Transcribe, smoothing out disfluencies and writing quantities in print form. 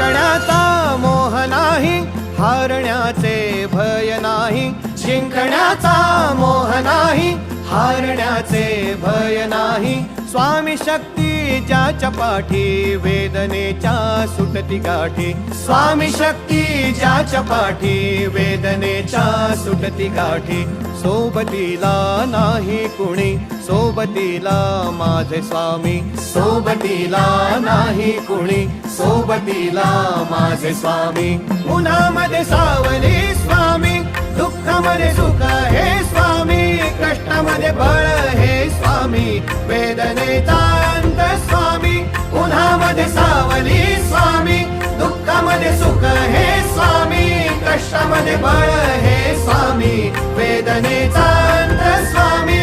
जिंकण्याचा मोह नाही, हारण्याचे भय नाही. जिंकण्याचा मोह नाही, हारण्याचे भय नाही. स्वामी शक्ती ज्याच्या पाठी, वेदनेच्या सुटती गाठी. स्वामी शक्ती ज्याच्या पाठी, वेदनेच्या सुटती गाठी. सोबतीला नाही कुणी, सोबतीला माझे स्वामी. सोबतीला नाही कुणी, सोबतीला माझे स्वामी. उन्हामध्ये सावली स्वामी, दुःखामध्ये सुख हे स्वामी. कष्टामध्ये बळ हे स्वामी, वेदनेचा अंत स्वामी. उन्हामध्ये सावली स्वामी, दुःखामध्ये सुख हे स्वामी. कष्टामध्ये बळ हे स्वामी, वेदनेचा अंत स्वामी.